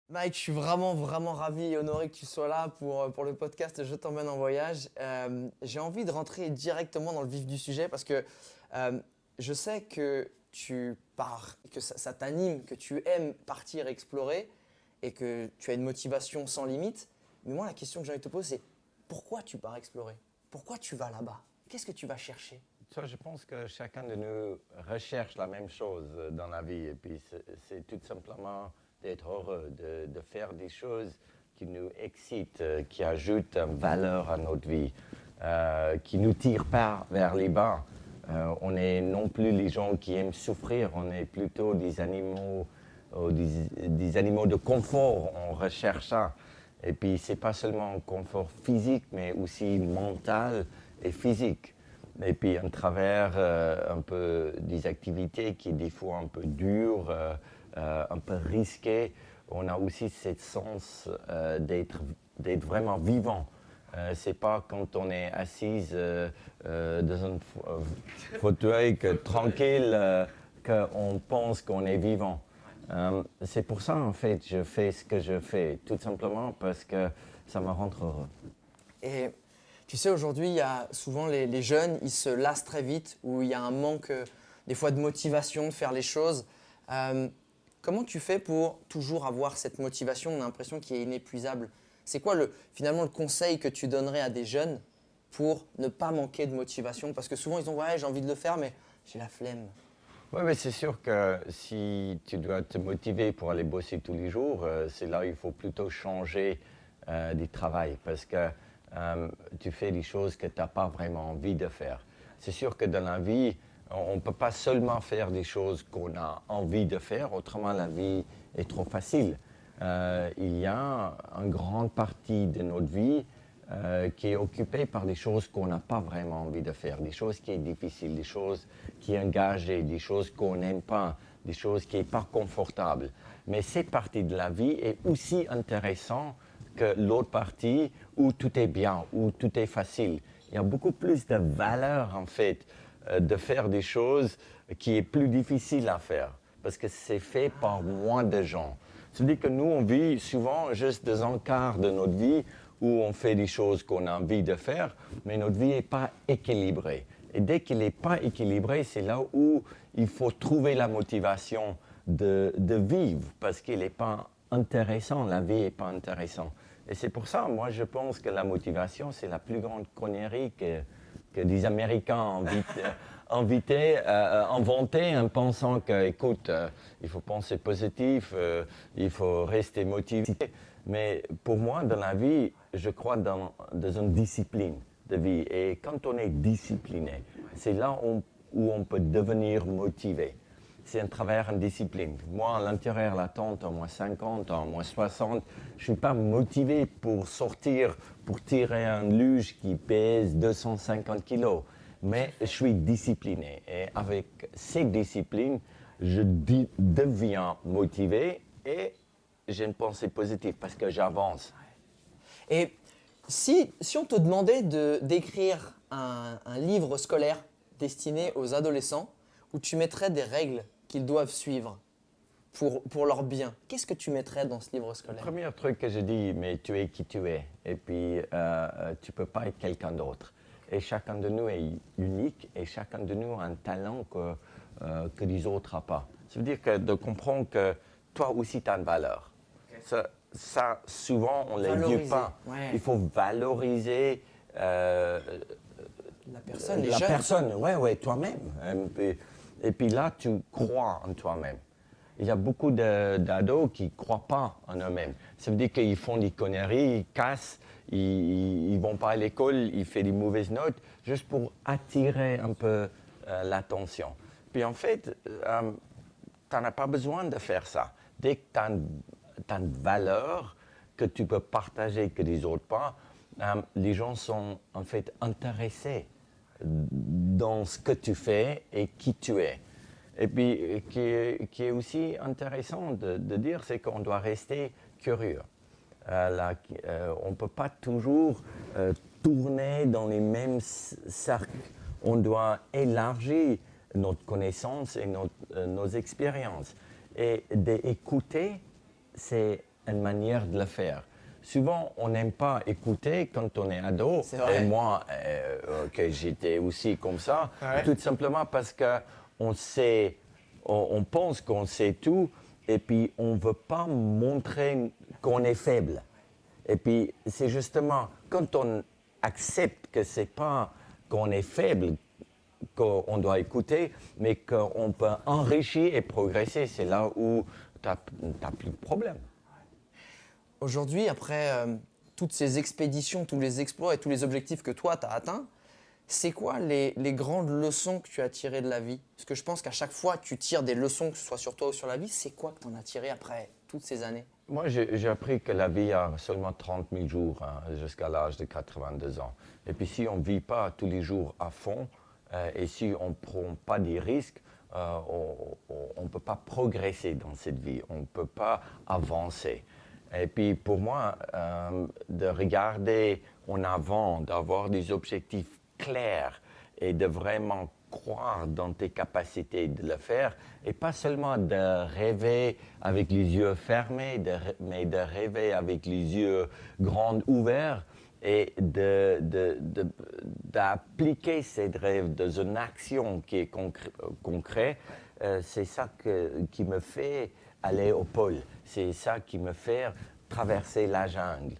Mike, je suis vraiment ravi et honoré que tu sois là pour le podcast Je t'emmène en voyage. J'ai envie de rentrer directement dans le vif du sujet parce que euh, je sais que tu pars, que ça t'anime, que tu aimes partir explorer et que tu as une motivation sans limite. Mais moi, la question que j'ai envie de te poser, c'est pourquoi tu pars explorer? Pourquoi tu vas là-bas? Qu'est-ce que tu vas chercher? Je pense que chacun de nous recherche la même chose dans la vie. Et puis, c'est tout simplement d'être heureux, de faire des choses qui nous excitent, qui ajoutent une valeur à notre vie, qui ne nous tirent pas vers les bas. On n'est non plus les gens qui aiment souffrir, on est plutôt des animaux, des animaux de confort. On recherche ça. Et puis, ce n'est pas seulement un confort physique, mais aussi mental et physique. Et puis, à travers un peu des activités qui, des fois, un peu dures, un peu risquées, on a aussi ce sens d'être vraiment vivant. C'est pas quand on est assise dans un fauteuil tranquille qu'on pense qu'on est vivant. C'est pour ça, en fait, je fais ce que je fais, tout simplement parce que ça me rend heureux. Et tu sais, aujourd'hui, il y a souvent les jeunes, ils se lassent très vite, ou il y a un manque des fois de motivation de faire les choses. Comment tu fais pour toujours avoir cette motivation? On a l'impression qu'il est inépuisable. C'est quoi finalement le conseil que tu donnerais à des jeunes pour ne pas manquer de motivation? Parce que souvent ils ont ouais, j'ai envie de le faire, mais j'ai la flemme. Oui, mais c'est sûr que si tu dois te motiver pour aller bosser tous les jours, c'est là où il faut plutôt changer du travail parce que tu fais des choses que tu n'as pas vraiment envie de faire. C'est sûr que dans la vie, on ne peut pas seulement faire des choses qu'on a envie de faire, autrement la vie est trop facile. Il y a une grande partie de notre vie qui est occupée par des choses qu'on n'a pas vraiment envie de faire, des choses qui sont difficiles, des choses qui sont engagées, des choses qu'on n'aime pas, des choses qui ne sont pas confortables. Mais cette partie de la vie est aussi intéressante que l'autre partie où tout est bien, où tout est facile. Il y a beaucoup plus de valeur, en fait, de faire des choses qui est plus difficile à faire, parce que c'est fait par moins de gens. C'est-à-dire que nous, on vit souvent juste dans un quart de notre vie où on fait des choses qu'on a envie de faire, mais notre vie n'est pas équilibrée. Et dès qu'elle n'est pas équilibrée, c'est là où il faut trouver la motivation de vivre, parce qu'elle n'est pas intéressante, la vie n'est pas intéressante. Et c'est pour ça, moi, je pense que la motivation, c'est la plus grande connerie que des Américains ont inventé en pensant que, écoute, il faut penser positif, il faut rester motivé. Mais pour moi, dans la vie, je crois dans une discipline de vie. Et quand on est discipliné, c'est là où on peut devenir motivé. C'est à travers une discipline. Moi, à l'intérieur, la tente, en moins 50, en moins 60, je ne suis pas motivé pour sortir, pour tirer un luge qui pèse 250 kilos. Mais je suis discipliné. Et avec cette discipline, je deviens motivé et j'ai une pensée positive parce que j'avance. Et si on te demandait d'écrire un livre scolaire destiné aux adolescents, où tu mettrais des règles qu'ils doivent suivre pour leur bien, qu'est-ce que tu mettrais dans ce livre Le scolaire? premier truc que je dis, mais tu es qui tu es. Et puis, tu ne peux pas être quelqu'un d'autre. Et chacun de nous est unique et chacun de nous a un talent que les autres n'ont pas. Ça veut dire que de comprendre que toi aussi, tu as une valeur. Okay. Ça, souvent, on ne le dit pas. Ouais. Il faut valoriser la personne, les la jeunes. personne, ouais, toi-même. Et puis là, tu crois en toi-même. Il y a beaucoup d'ados qui ne croient pas en eux-mêmes. Ça veut dire qu'ils font des conneries, ils cassent, ils ne vont pas à l'école, ils font des mauvaises notes, juste pour attirer un peu l'attention. Puis en fait, tu n'en as pas besoin de faire ça. Dès que tu as une valeur que tu peux partager que les autres pas, les gens sont en fait intéressés dans ce que tu fais et qui tu es. Et puis, qui est aussi intéressant de dire, c'est qu'on doit rester curieux. On ne peut pas toujours tourner dans les mêmes cercles. On doit élargir notre connaissance et nos expériences. Et d'écouter, c'est une manière de le faire. Souvent, on n'aime pas écouter quand on est ado. C'est vrai. Et moi, que j'étais aussi comme ça, Ouais. tout simplement parce qu'on sait, on pense qu'on sait tout, et puis on ne veut pas montrer qu'on est faible. Et puis, c'est justement quand on accepte que ce n'est pas qu'on est faible, qu'on doit écouter, mais qu'on peut enrichir et progresser. C'est là où tu n'as plus de problème. Aujourd'hui, après toutes ces expéditions, tous les exploits et tous les objectifs que toi, tu as atteints, c'est quoi les grandes leçons que tu as tirées de la vie? Parce que je pense qu'à chaque fois, tu tires des leçons, que ce soit sur toi ou sur la vie. C'est quoi que tu en as tiré après toutes ces années? Moi, j'ai appris que la vie a seulement 30 000 jours jusqu'à l'âge de 82 ans. Et puis, si on ne vit pas tous les jours à fond et si on ne prend pas des risques, on ne peut pas progresser dans cette vie, on ne peut pas avancer. Et puis, pour moi, de regarder en avant, d'avoir des objectifs clairs et de vraiment croire dans tes capacités de le faire et pas seulement de rêver avec les yeux fermés, mais de rêver avec les yeux grands ouverts et d'appliquer ces rêves dans une action qui est concrète. C'est ça qui me fait aller au pôle. C'est ça qui me fait traverser la jungle.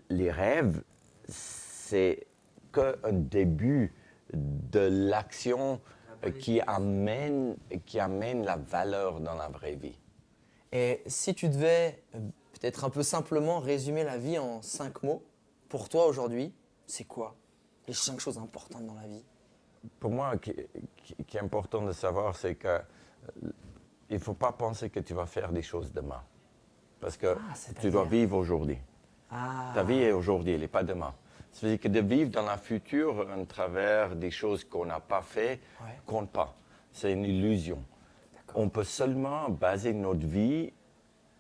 Les rêves, c'est qu'un début de l'action qui amène la valeur dans la vraie vie. Et si tu devais peut-être un peu simplement résumer la vie en 5 mots, pour toi aujourd'hui, c'est quoi les 5 choses importantes dans la vie? Pour moi, qui est important de savoir, c'est que il ne faut pas penser que tu vas faire des choses demain. Parce que tu dois vivre aujourd'hui. Ta vie est aujourd'hui, elle n'est pas demain. C'est-à-dire que de vivre dans le futur à travers des choses qu'on n'a pas fait, compte pas. C'est une illusion. On peut seulement baser notre vie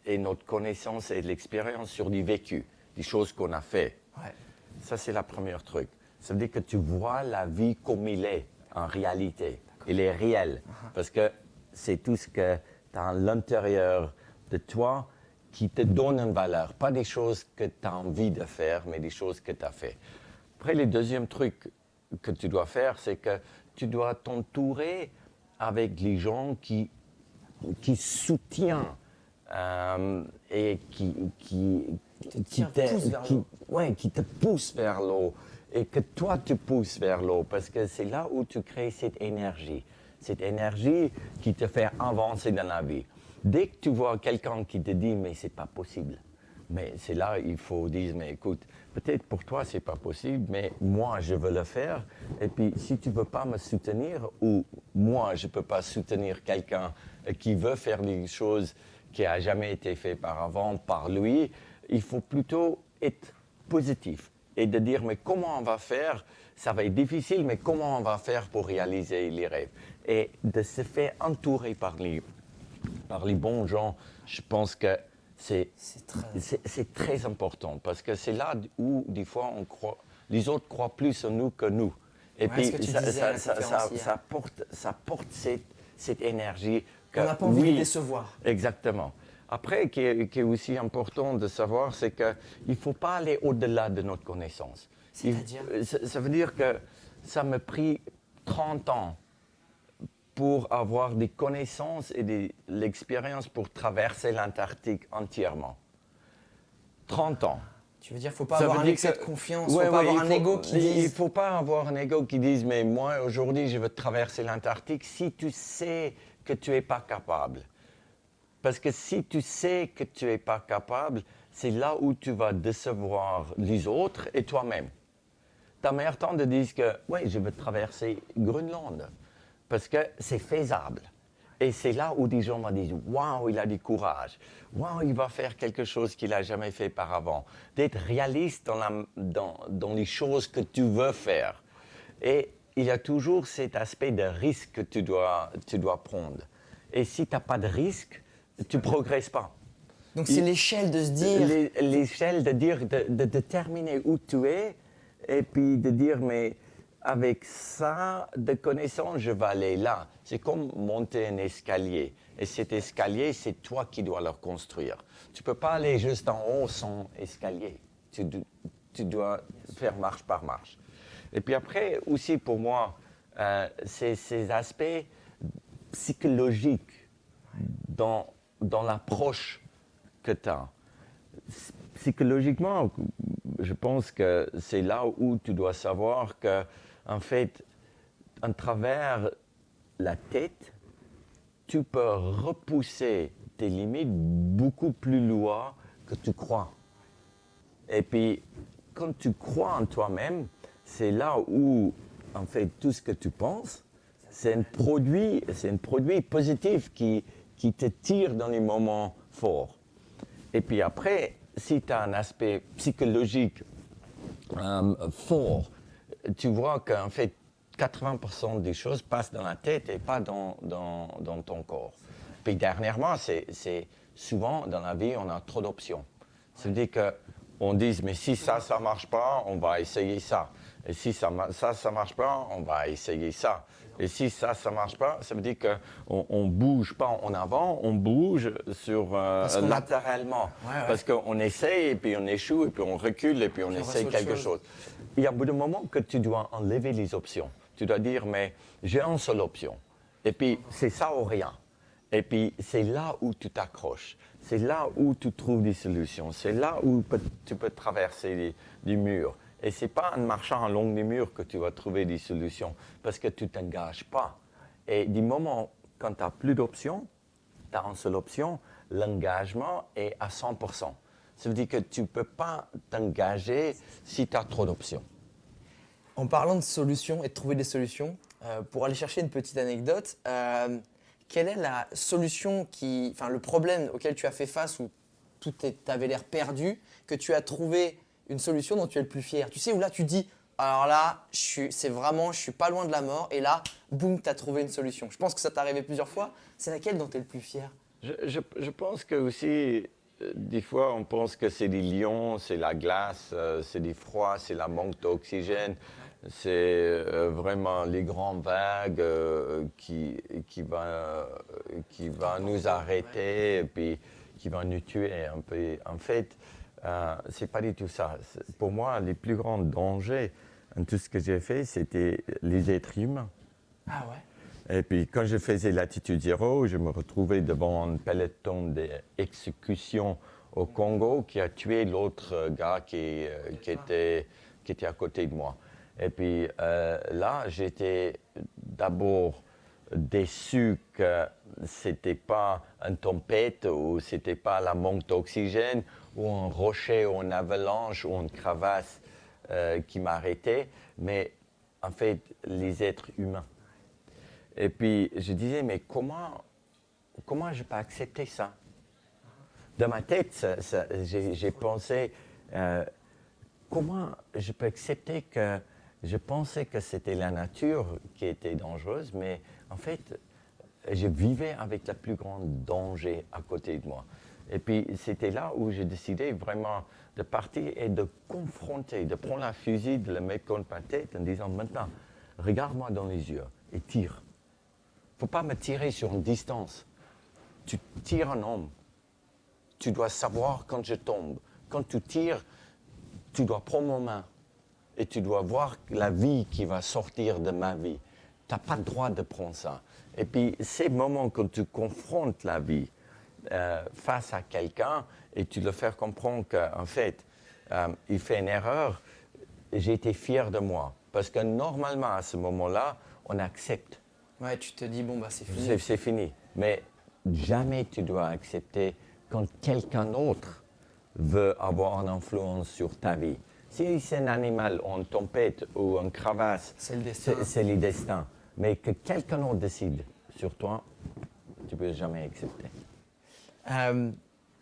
et notre connaissance et l'expérience sur du vécu, des choses qu'on a fait. Ça, c'est le premier truc. Ça veut dire que tu vois la vie comme il est, en réalité. Il est réel. Parce que c'est tout ce que tu as à l'intérieur de toi qui te donne une valeur. Pas des choses que tu as envie de faire, mais des choses que tu as fait. Après, le deuxième truc que tu dois faire, c'est que tu dois t'entourer avec les gens qui soutiennent et qui te poussent vers l'eau. Et que toi, tu pousses vers l'eau, parce que c'est là où tu crées cette énergie qui te fait avancer dans la vie. Dès que tu vois quelqu'un qui te dit « mais c'est pas possible », mais c'est là il faut dire « mais écoute, peut-être pour toi c'est pas possible, mais moi je veux le faire, et puis si tu veux pas me soutenir, ou moi je peux pas soutenir quelqu'un qui veut faire des choses qui n'a jamais été fait par avant, par lui, il faut plutôt être positif. Et de dire, mais comment on va faire? Ça va être difficile, mais comment on va faire pour réaliser les rêves? Et de se faire entourer par les bons gens, je pense que c'est très important. Parce que c'est là où, des fois, les autres croient plus en nous que nous. Et puis, ça porte cette énergie. On n'a pas envie de les décevoir. Exactement. Après, qui est aussi important de savoir, c'est qu'il ne faut pas aller au-delà de notre connaissance. C'est-à-dire? Ça veut dire que ça m'a pris 30 ans pour avoir des connaissances et de l'expérience pour traverser l'Antarctique entièrement. 30 ans. Tu veux dire qu'il ne faut pas avoir un excès de confiance, il ne faut pas avoir un ego qui dise... Il ne faut pas avoir un ego qui dise « mais moi, aujourd'hui, je veux traverser l'Antarctique » si tu sais que tu n'es pas capable. Parce que si tu sais que tu n'es pas capable, c'est là où tu vas décevoir les autres et toi-même. Tu as meilleur temps de dire que « oui, je veux traverser Groenland » parce que c'est faisable. Et c'est là où des gens vont dire « waouh, il a du courage. Waouh, il va faire quelque chose qu'il n'a jamais fait par avant. » D'être réaliste dans les choses que tu veux faire. Et il y a toujours cet aspect de risque que tu dois prendre. Et si tu n'as pas de risque, tu ne progresses pas. Donc c'est l'échelle de se dire... L'échelle de dire, de déterminer où tu es, et puis de dire, mais avec ça de connaissances, je vais aller là. C'est comme monter un escalier. Et cet escalier, c'est toi qui dois le construire. Tu ne peux pas aller juste en haut sans escalier. Tu dois faire marche par marche. Et puis après, aussi pour moi, c'est ces aspects psychologiques dans l'approche que tu as. Psychologiquement, je pense que c'est là où tu dois savoir que, en fait, à travers la tête, tu peux repousser tes limites beaucoup plus loin que tu crois. Et puis, quand tu crois en toi-même, c'est là où, en fait, tout ce que tu penses, c'est un produit positif qui te tire dans les moments forts. Et puis après, si tu as un aspect psychologique fort, tu vois qu'en fait, 80% des choses passent dans la tête et pas dans ton corps. Puis dernièrement, c'est souvent dans la vie, on a trop d'options. Ça veut dire qu'on dit, mais si ça ne marche pas, on va essayer ça. Et si ça ne marche pas, on va essayer ça. Et si ça ne marche pas, ça veut dire qu'on ne bouge pas en avant, on bouge latéralement. Parce qu'on essaye, et puis on échoue, et puis on recule, et puis on essaye quelque chose. Il y a beaucoup de moments que tu dois enlever les options. Tu dois dire, mais j'ai une seule option. Et puis, c'est ça ou rien. Et puis, c'est là où tu t'accroches. C'est là où tu trouves des solutions. C'est là où tu peux traverser des murs. Et ce n'est pas en marchant en long des murs que tu vas trouver des solutions, parce que tu ne t'engages pas. Et du moment, quand tu n'as plus d'options, tu as une seule option, l'engagement est à 100%. Ça veut dire que tu ne peux pas t'engager si tu as trop d'options. En parlant de solutions et de trouver des solutions, pour aller chercher une petite anecdote, quelle est la solution le problème auquel tu as fait face, où tout t'avait l'air perdu, que tu as trouvé une solution dont tu es le plus fier? Tu sais, où là tu dis, alors là, je suis pas loin de la mort, et là, boum, tu as trouvé une solution. Je pense que ça t'est arrivé plusieurs fois. C'est laquelle dont tu es le plus fier? Je pense que aussi, des fois, on pense que c'est des lions, c'est la glace, c'est des froids, c'est la manque d'oxygène, c'est vraiment les grandes vagues qui va nous arrêter et puis qui va nous tuer un peu. En fait, c'est pas du tout ça. Pour moi, les plus grands dangers en tout ce que j'ai fait, c'était les êtres humains. Ah ouais. Et puis, quand je faisais l'attitude zéro, je me retrouvais devant un peloton d'exécution au Congo qui a tué l'autre gars qui était à côté de moi. Et puis là, j'étais d'abord déçu que ce n'était pas une tempête ou ce n'était pas la manque d'oxygène ou un rocher ou une avalanche ou une crevasse qui m'arrêtait, mais en fait, les êtres humains. Et puis, je disais, mais comment je peux accepter ça? Dans ma tête, j'ai pensé, comment je peux accepter que je pensais que c'était la nature qui était dangereuse, mais en fait, je vivais avec le plus grand danger à côté de moi. Et puis, c'était là où j'ai décidé vraiment de partir et de confronter, de prendre la fusil, de le mettre contre ma tête en disant, maintenant, regarde-moi dans les yeux et tire. Il ne faut pas me tirer sur une distance. Tu tires un homme. Tu dois savoir quand je tombe. Quand tu tires, tu dois prendre ma main. Et tu dois voir la vie qui va sortir de ma vie. Tu n'as pas le droit de prendre ça. Et puis, ces moments quand tu confrontes la vie face à quelqu'un et tu le fais comprendre qu'en fait, il fait une erreur, j'ai été fier de moi. Parce que normalement, à ce moment-là, on accepte. Ouais, tu te dis, bon, bah, c'est fini. C'est fini. Mais jamais tu dois accepter quand quelqu'un d'autre veut avoir une influence sur ta vie. Si c'est un animal ou une tempête ou une crevasse, C'est le destin. C'est le destin. Mais que quelqu'un d'autre décide sur toi, tu ne peux jamais accepter.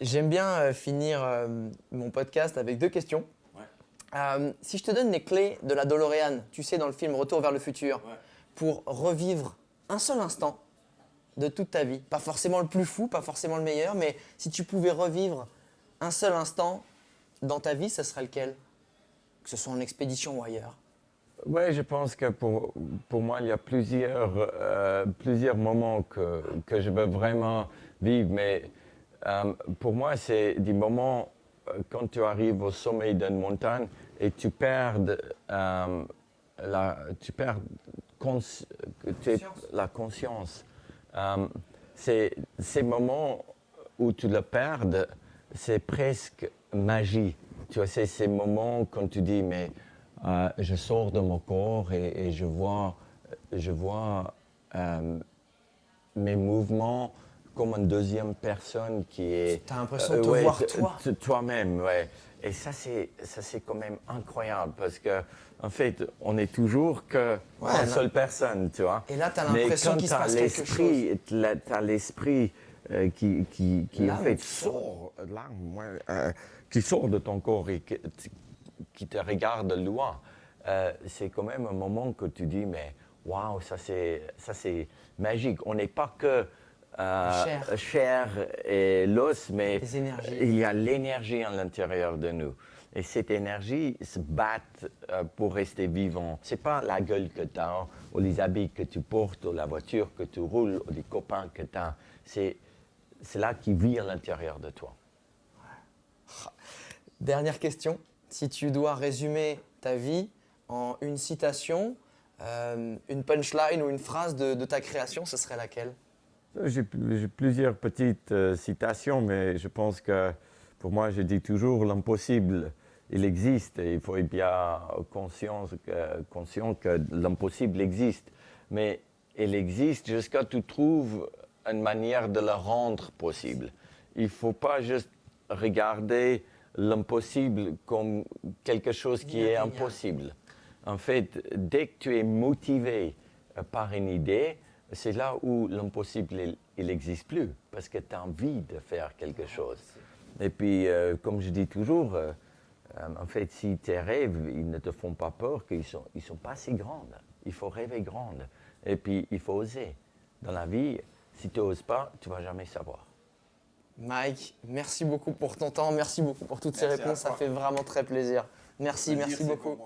J'aime bien finir mon podcast avec 2 questions. Ouais. Si je te donne les clés de la DeLorean, tu sais, dans le film Retour vers le futur, ouais, pour revivre un seul instant de toute ta vie, pas forcément le plus fou, pas forcément le meilleur, mais si tu pouvais revivre un seul instant dans ta vie, ce serait lequel? Que ce soit en expédition ou ailleurs. Ouais, je pense que pour moi, il y a plusieurs moments que je veux vraiment vivre. Mais pour moi, c'est des moments quand tu arrives au sommet d'une montagne et tu perds, tu perds cons- la conscience. C'est ces moments où tu le perds, c'est presque magie. Tu vois, c'est ces moments quand tu dis, mais je sors de mon corps et je vois mes mouvements comme une deuxième personne qui est... Tu as l'impression de te voir toi. Toi-même, ouais. Et ça, c'est quand même incroyable parce que, en fait, on est toujours qu'une seule personne, tu vois. Et là, tu as l'impression qu'il se passe quelque chose. Tu as l'esprit qui en L'âme fait, qui sort. qui sort de ton corps et qui te regarde de loin. C'est quand même un moment que tu dis, mais waouh, ça c'est magique. On n'est pas que chair et l'os, mais il y a l'énergie à l'intérieur de nous. Et cette énergie se bat pour rester vivant. Ce n'est pas la gueule que tu as, ou les habits que tu portes, ou la voiture que tu roules, ou les copains que tu as. C'est là qui vit à l'intérieur de toi. Dernière question. Si tu dois résumer ta vie en une citation, une punchline ou une phrase de ta création, ce serait laquelle? J'ai plusieurs petites citations, mais je pense que pour moi, je dis toujours l'impossible, il existe. Et il faut être bien conscient que l'impossible existe. Mais il existe jusqu'à ce que tu trouves une manière de le rendre possible. Il ne faut pas juste regarder l'impossible comme quelque chose qui est impossible. En fait, dès que tu es motivé par une idée, c'est là où l'impossible, il n'existe plus, parce que tu as envie de faire quelque chose. Et puis, comme je dis toujours, en fait, si tes rêves, ils ne te font pas peur, qu'ils ne sont pas si grands. Il faut rêver grand. Et puis, il faut oser. Dans la vie, si tu n'oses pas, tu ne vas jamais savoir. Mike, merci beaucoup pour ton temps, merci beaucoup pour toutes ces réponses, ça fait vraiment très plaisir. Merci beaucoup.